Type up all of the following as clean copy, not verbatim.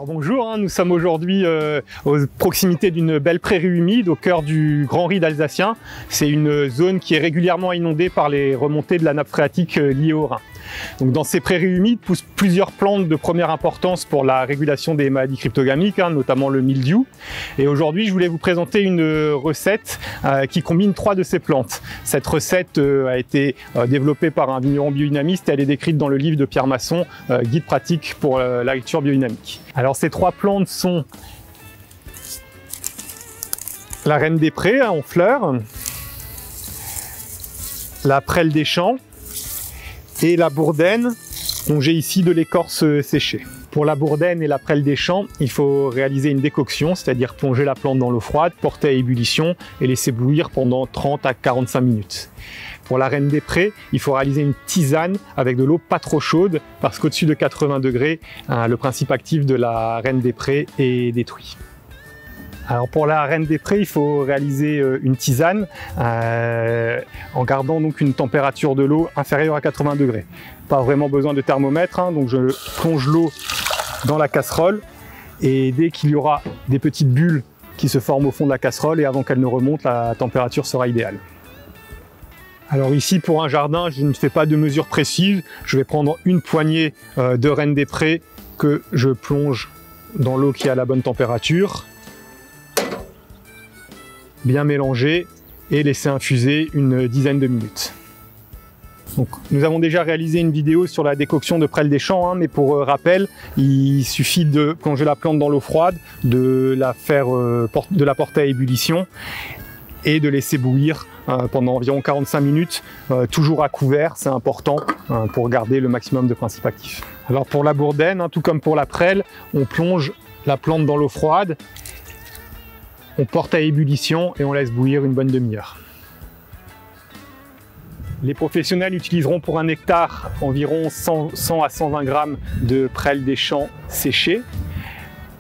Alors bonjour, nous sommes aujourd'hui aux proximités d'une belle prairie humide au cœur du Grand Ried alsacien. C'est une zone qui est régulièrement inondée par les remontées de la nappe phréatique liée au Rhin. Donc dans ces prairies humides poussent plusieurs plantes de première importance pour la régulation des maladies cryptogamiques, notamment le mildiou. Et aujourd'hui, je voulais vous présenter une recette qui combine 3 de ces plantes. Cette recette a été développée par un vigneron biodynamiste et elle est décrite dans le livre de Pierre Masson, Guide pratique pour l'agriculture biodynamique. Alors ces 3 plantes sont la reine des prés en fleurs, la prêle des champs et la bourdaine, dont j'ai ici de l'écorce séchée. Pour la bourdaine et la prêle des champs, il faut réaliser une décoction, c'est-à-dire plonger la plante dans l'eau froide, porter à ébullition et laisser bouillir pendant 30 à 45 minutes. Pour la reine des prés, il faut réaliser une tisane avec de l'eau pas trop chaude, parce qu'au-dessus de 80 degrés, le principe actif de la reine des prés est détruit. Alors pour la reine des prés, il faut réaliser une tisane en gardant donc une température de l'eau inférieure à 80 degrés. Pas vraiment besoin de thermomètre, donc je plonge l'eau dans la casserole et dès qu'il y aura des petites bulles qui se forment au fond de la casserole et avant qu'elle ne remonte, la température sera idéale. Alors ici pour un jardin, je ne fais pas de mesure précise, je vais prendre une poignée de reine des prés que je plonge dans l'eau qui est à la bonne température. Bien mélanger et laisser infuser une dizaine de minutes. Donc, nous avons déjà réalisé une vidéo sur la décoction de prêle des champs, mais pour rappel, il suffit de plonger la plante dans l'eau froide, de la porter à ébullition et de laisser bouillir pendant environ 45 minutes, toujours à couvert, c'est important pour garder le maximum de principes actifs. Alors pour la bourdaine, tout comme pour la prêle, on plonge la plante dans l'eau froide, on porte à ébullition et on laisse bouillir une bonne demi-heure. Les professionnels utiliseront pour 1 hectare environ 100 à 120 grammes de prêle des champs séchés.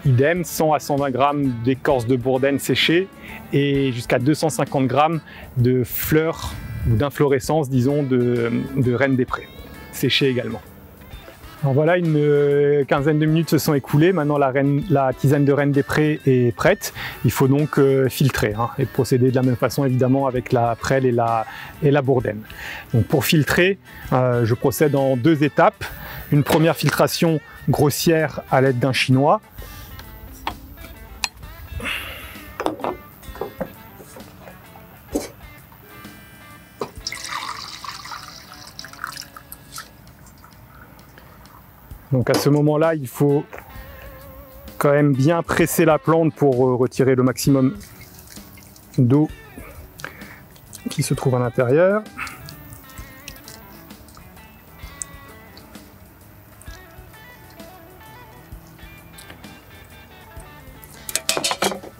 Idem, 100 à 120 grammes d'écorce de bourdaine séchée et jusqu'à 250 grammes de fleurs ou d'inflorescence, disons, de reine des prés, séchée également. Alors voilà, une quinzaine de minutes se sont écoulées. Maintenant, la tisane de reine des prés est prête. Il faut donc filtrer et procéder de la même façon, évidemment, avec la prêle et la bourdaine. Donc pour filtrer, je procède en 2 étapes. Une première filtration grossière à l'aide d'un chinois. Donc à ce moment-là, il faut quand même bien presser la plante pour retirer le maximum d'eau qui se trouve à l'intérieur.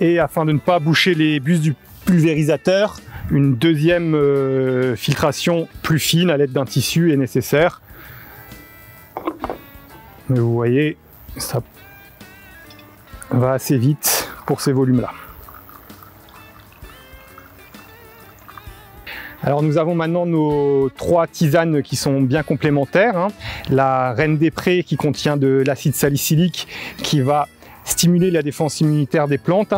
Et afin de ne pas boucher les bus du pulvérisateur, une deuxième filtration plus fine à l'aide d'un tissu est nécessaire. Mais vous voyez, ça va assez vite pour ces volumes-là. Alors nous avons maintenant nos 3 tisanes qui sont bien complémentaires. La reine des prés qui contient de l'acide salicylique qui va stimuler la défense immunitaire des plantes.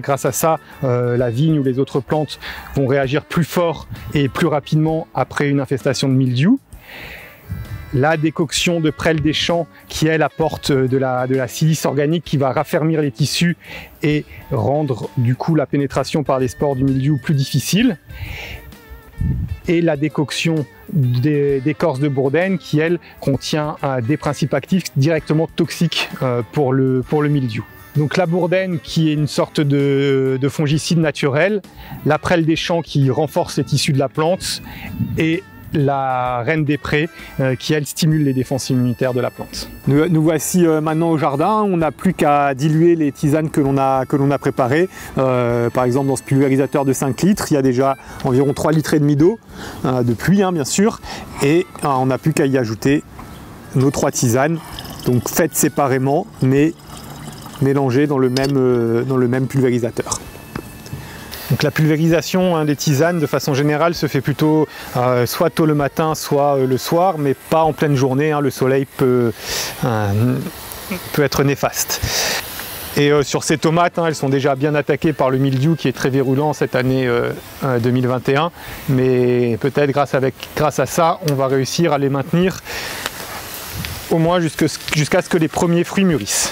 Grâce à ça, la vigne ou les autres plantes vont réagir plus fort et plus rapidement après une infestation de mildiou. La décoction de prêle des champs qui, elle, apporte de la silice organique qui va raffermir les tissus et rendre du coup la pénétration par les spores du mildiou plus difficile. Et la décoction d'écorce de bourdaine qui, elle, contient des principes actifs directement toxiques pour le mildiou. Donc la bourdaine qui est une sorte de fongicide naturel, la prêle des champs qui renforce les tissus de la plante et la reine des prés qui, elle, stimule les défenses immunitaires de la plante. Nous voici maintenant au jardin. On n'a plus qu'à diluer les tisanes que l'on a préparées. Par exemple, dans ce pulvérisateur de 5 litres, il y a déjà environ 3,5 litres d'eau, de pluie bien sûr, et on n'a plus qu'à y ajouter nos 3 tisanes, donc faites séparément, mais mélangées dans le même pulvérisateur. Donc la pulvérisation des tisanes de façon générale se fait plutôt soit tôt le matin, soit le soir, mais pas en pleine journée. Le soleil peut peut être néfaste. Et sur ces tomates, elles sont déjà bien attaquées par le mildiou qui est très virulent cette année 2021. Mais peut-être grâce à ça, on va réussir à les maintenir au moins jusqu'à ce que les premiers fruits mûrissent.